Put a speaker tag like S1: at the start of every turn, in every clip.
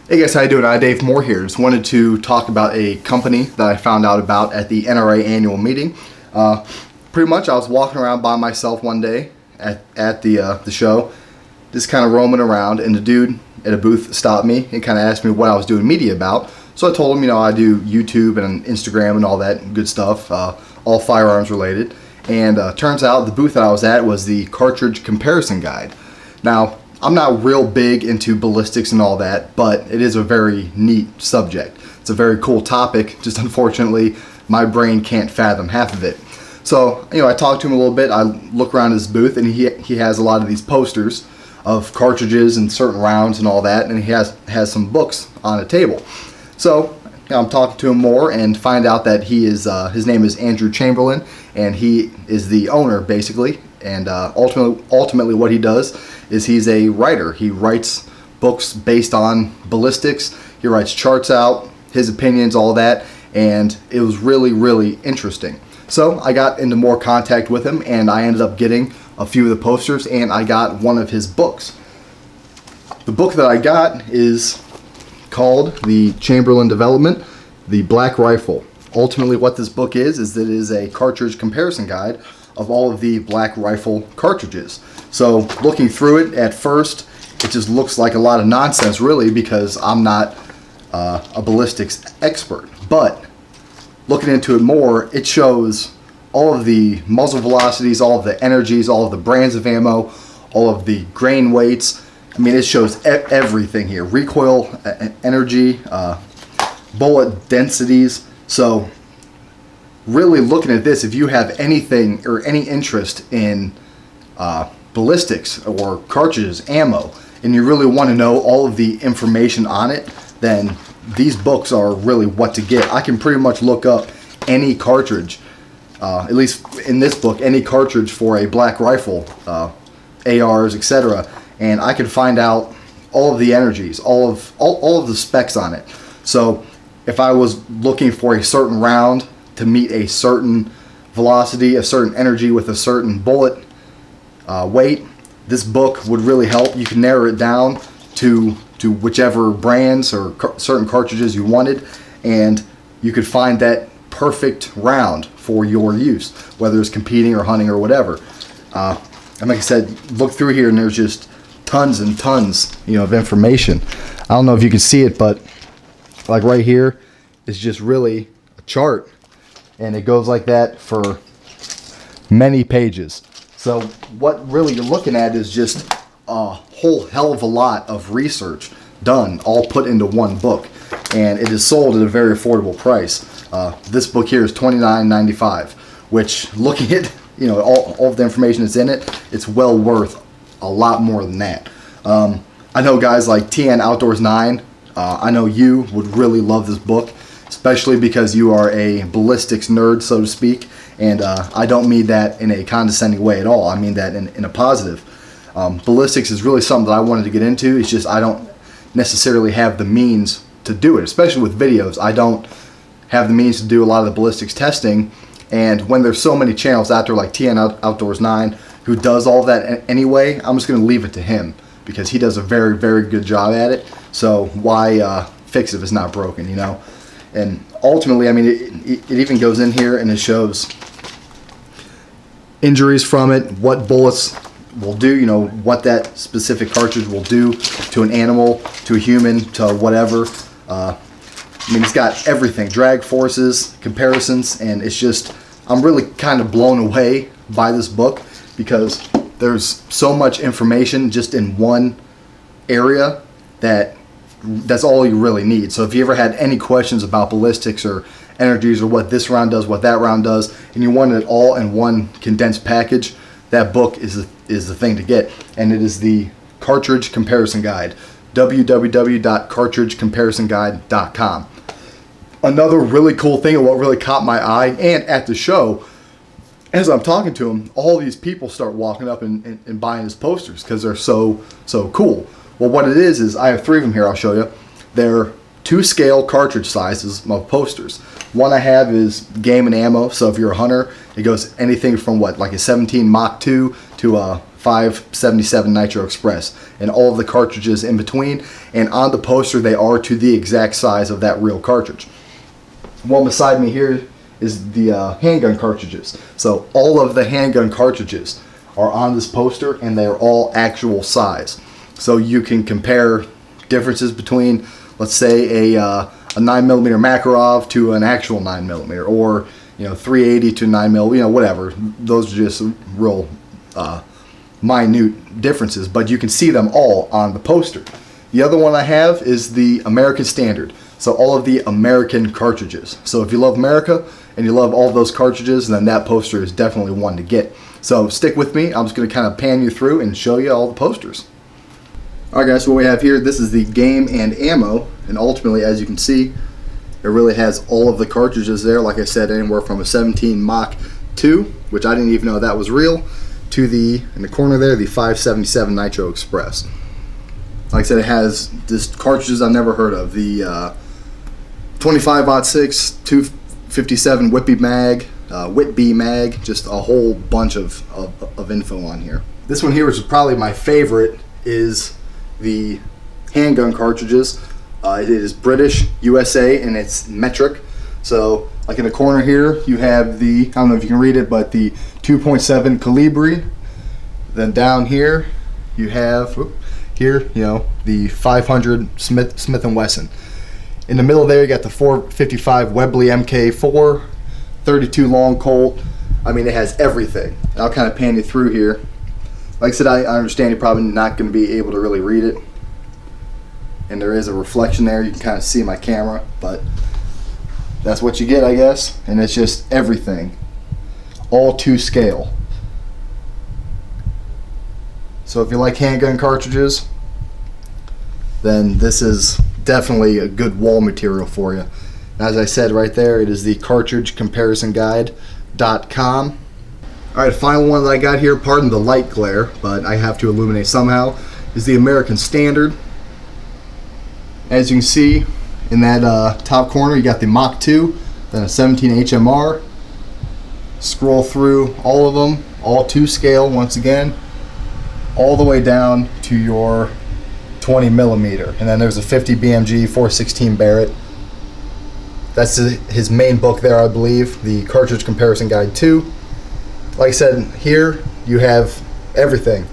S1: Hey guys, how you doing? Dave Moore here. Just wanted to talk about a company that I found out about at the NRA annual meeting. Pretty much I was walking around by myself one day at the show, just kind of roaming around, and the dude at a booth stopped me and kind of asked me what I was doing media about. So I told him, I do YouTube and Instagram and all that good stuff, all firearms related. And turns out the booth that I was at was the Cartridge Comparison Guide. Now, I'm not real big into ballistics and all that, but it is a very neat subject. It's a very cool topic, just unfortunately my brain can't fathom half of it. So, I talked to him a little bit. I look around his booth and he has a lot of these posters of cartridges and certain rounds and all that, and he has some books on a table. So, I'm talking to him more and find out that he is his name is Andrew Chamberlain, and he is the owner basically. And ultimately what he does is he's a writer. He writes books based on ballistics. He writes charts out, his opinions, all that, and it was really, really interesting. So I got into more contact with him, and I ended up getting a few of the posters, and I got one of his books. The book that I got is called The Chamberlain Development, The Black Rifle. Ultimately what this book is that it is a cartridge comparison guide of all of the black rifle cartridges. So looking through it at first, it just looks like a lot of nonsense really, because I'm not a ballistics expert. But looking into it more, it shows all of the muzzle velocities, all of the energies, all of the brands of ammo, all of the grain weights. I mean, it shows everything here. Recoil energy, bullet densities. So really looking at this, if you have anything or any interest in ballistics or cartridges, ammo, and you really want to know all of the information on it, then these books are really what to get. I can pretty much look up any cartridge, at least in this book, any cartridge for a black rifle, ARs, etc., and I can find out all of the energies, all of the specs on it. So if I was looking for a certain round to meet a certain velocity, a certain energy with a certain bullet weight, this book would really help. You can narrow it down to whichever brands or certain cartridges you wanted, and you could find that perfect round for your use, whether it's competing or hunting or whatever. And like I said, look through here and there's just tons and tons, of information. I don't know if you can see it, but like right here is just really a chart, and it goes like that for many pages. So what really you're looking at is just a whole hell of a lot of research done, all put into one book, and it is sold at a very affordable price. This book here is $29.95, which, looking at all of the information that's in it, it's well worth a lot more than that. I know guys like TN Outdoors 9. I know you would really love this book, especially because you are a ballistics nerd, so to speak, and I don't mean that in a condescending way at all. I mean that in a positive. Ballistics is really something that I wanted to get into. It's just I don't necessarily have the means to do it, especially with videos. I don't have the means to do a lot of the ballistics testing, and when there's so many channels out there like TN Outdoors 9 who does all that anyway, I'm just going to leave it to him because he does a very, very good job at it. So why fix it if it's not broken, And ultimately, I mean, it even goes in here and it shows injuries from it, what bullets will do, what that specific cartridge will do to an animal, to a human, to whatever. I mean, it's got everything, drag forces, comparisons, and it's just, I'm really kind of blown away by this book because there's so much information just in one area that's all you really need. So if you ever had any questions about ballistics or energies or what this round does, what that round does, and you wanted it all in one condensed package, that book is the thing to get. And it is the Cartridge Comparison Guide, www.cartridgecomparisonguide.com. Another really cool thing, and what really caught my eye, and at the show, as I'm talking to him, all these people start walking up and buying his posters because they're so cool. Well, what it is I have 3 of them here. I'll show you. They're 2-scale cartridge sizes of posters. One I have is game and ammo, so if you're a hunter It goes anything from what, like a 17 Mach 2 to a 577 Nitro Express, and all of the cartridges in between. And on the poster, they are to the exact size of that real cartridge. One beside me here is the handgun cartridges. So all of the handgun cartridges are on this poster, and they're all actual size. So you can compare differences between, let's say, a 9mm Makarov to an actual 9mm, or 380 to 9mm, whatever. Those are just real minute differences, but you can see them all on the poster. The other one I have is the American Standard. So all of the American cartridges. So if you love America and you love all those cartridges, then that poster is definitely one to get. So stick with me. I'm just going to kind of pan you through and show you all the posters. Alright guys, so what we have here, this is the game and ammo, and ultimately, as you can see, it really has all of the cartridges there. Like I said, anywhere from a 17 Mach 2, which I didn't even know that was real, to the, in the corner there, the 577 Nitro Express. Like I said, it has this cartridges I've never heard of. The 25-06, 257 Whitby mag, just a whole bunch of info on here. This one here, which is probably my favorite, is the handgun cartridges. It is British, USA, and it's metric. So, like in the corner here, you have the, I don't know if you can read it, but the 2.7 Calibri. Then down here, you have, the 500 Smith & Wesson. In the middle there, you got the 455 Webley MK4, 32 Long Colt. I mean, it has everything. And I'll kind of pan you through here. Like I said, I understand you're probably not going to be able to really read it. And there is a reflection there. You can kind of see my camera, but that's what you get, I guess. And it's just everything, all to scale. So if you like handgun cartridges, then this is definitely a good wall material for you. As I said right there, it is the cartridgecomparisonguide.com. Alright, the final one that I got here, pardon the light glare, but I have to illuminate somehow, is the American Standard. As you can see, in that top corner, you got the Mach 2, then a 17 HMR. Scroll through all of them, all to scale once again, all the way down to your 20mm. And then there's a 50 BMG 416 Barrett. That's his main book there, I believe, the Cartridge Comparison Guide 2. Like I said, here you have everything.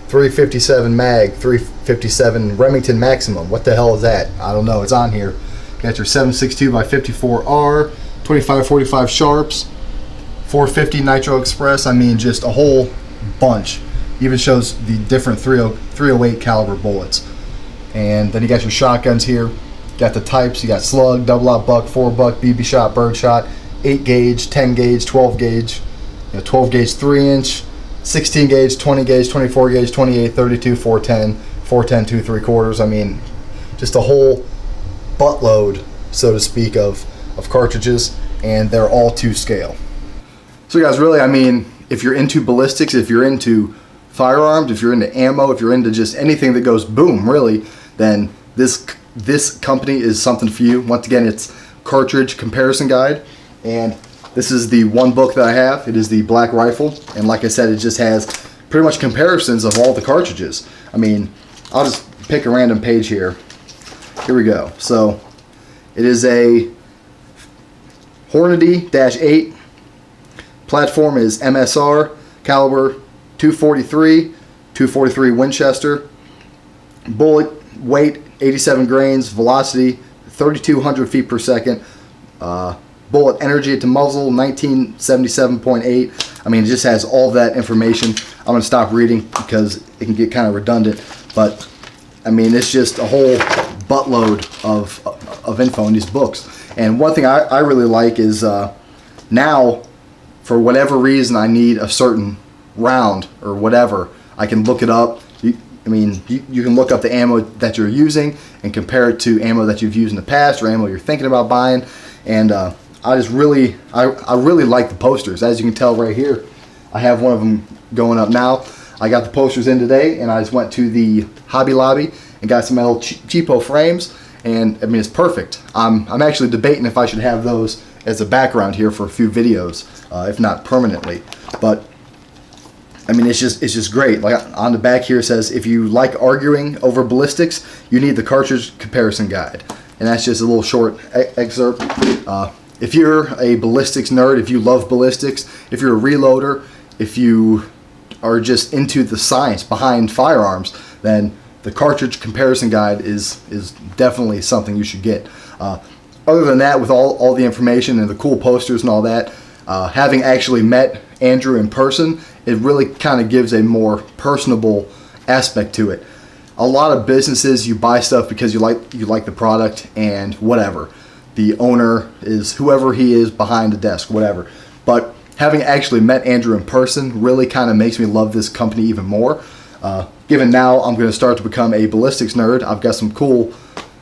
S1: 357 mag, 357 Remington Maximum. What the hell is that? I don't know. It's on here. You got your 7.62x54R, 2545 Sharps, 450 Nitro Express. I mean, just a whole bunch. Even shows the different 308 caliber bullets. And then you got your shotguns here. You got the types. You got slug, double aught buck, 4-buck, BB shot, bird shot, 8 gauge, 10 gauge, 12 gauge, 12 gauge 3-inch, 16 gauge, 20 gauge, 24 gauge, 28, 32, 410, 410 2 3/4. I mean, just a whole buttload, so to speak, of cartridges, and they're all to scale. So guys, really, I mean, if you're into ballistics, if you're into firearms, if you're into ammo, if you're into just anything that goes boom, really, then this company is something for you. Once again, it's Cartridge Comparison Guide, and this is the one book that I have. It is the Black Rifle, and like I said, it just has pretty much comparisons of all the cartridges. I mean, I'll just pick a random page here. Here we go. So it is a Hornady-8. Platform is MSR. Caliber 243, 243 Winchester. Bullet weight 87 grains. Velocity 3,200 feet per second. Bullet energy to muzzle 1977.8. I mean, it just has all that information. I'm going to stop reading because it can get kind of redundant, but I mean, it's just a whole buttload of info in these books. And one thing I really like is now, for whatever reason I need a certain round or whatever, I can look it up. You can look up the ammo that you're using and compare it to ammo that you've used in the past or ammo you're thinking about buying. And I really like the posters. As you can tell right here, I have one of them going up now. I got the posters in today, and I just went to the Hobby Lobby and got some little cheapo frames, and I mean, it's perfect. I'm actually debating if I should have those as a background here for a few videos, if not permanently. But I mean, it's just great. Like on the back here it says, if you like arguing over ballistics, you need the Cartridge Comparison Guide. And that's just a little short excerpt. If you're a ballistics nerd, if you love ballistics, if you're a reloader, if you are just into the science behind firearms, then the Cartridge Comparison Guide is definitely something you should get. Other than that, with all the information and the cool posters and all that, having actually met Andrew in person, it really kind of gives a more personable aspect to it. A lot of businesses, you buy stuff because you like the product and whatever. The owner is whoever he is behind the desk, whatever. But having actually met Andrew in person really kind of makes me love this company even more. Given now I'm going to start to become a ballistics nerd, I've got some cool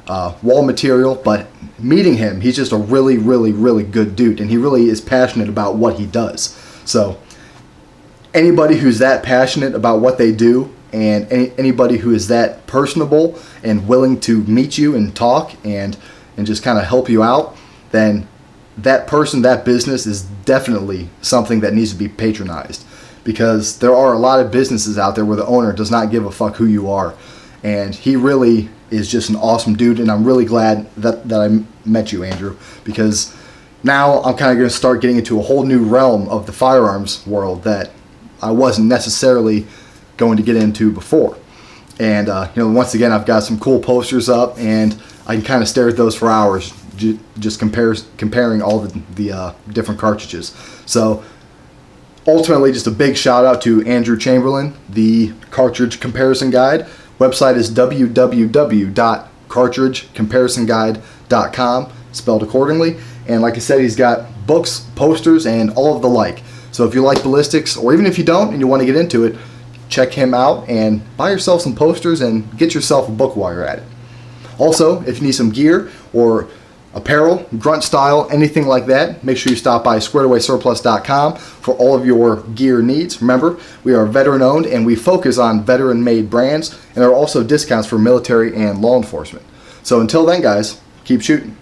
S1: wall material, but meeting him, he's just a really, really, really good dude, and he really is passionate about what he does. So anybody who's that passionate about what they do, and anybody who is that personable and willing to meet you and talk and just kind of help you out, then that person, that business is definitely something that needs to be patronized, because there are a lot of businesses out there where the owner does not give a fuck who you are, and he really is just an awesome dude. And I'm really glad that I met you, Andrew, because now I'm kind of going to start getting into a whole new realm of the firearms world that I wasn't necessarily going to get into before. And once again, I've got some cool posters up, and I can kind of stare at those for hours, just comparing all the different cartridges. So ultimately, just a big shout out to Andrew Chamberlain, the Cartridge Comparison Guide. Website is www.cartridgecomparisonguide.com, spelled accordingly. And like I said, he's got books, posters, and all of the like. So if you like ballistics, or even if you don't and you want to get into it, check him out and buy yourself some posters and get yourself a book while you're at it. Also, if you need some gear or apparel, grunt style, anything like that, make sure you stop by squaredawaysurplus.com for all of your gear needs. Remember, we are veteran owned and we focus on veteran made brands, and there are also discounts for military and law enforcement. So until then, guys, keep shooting.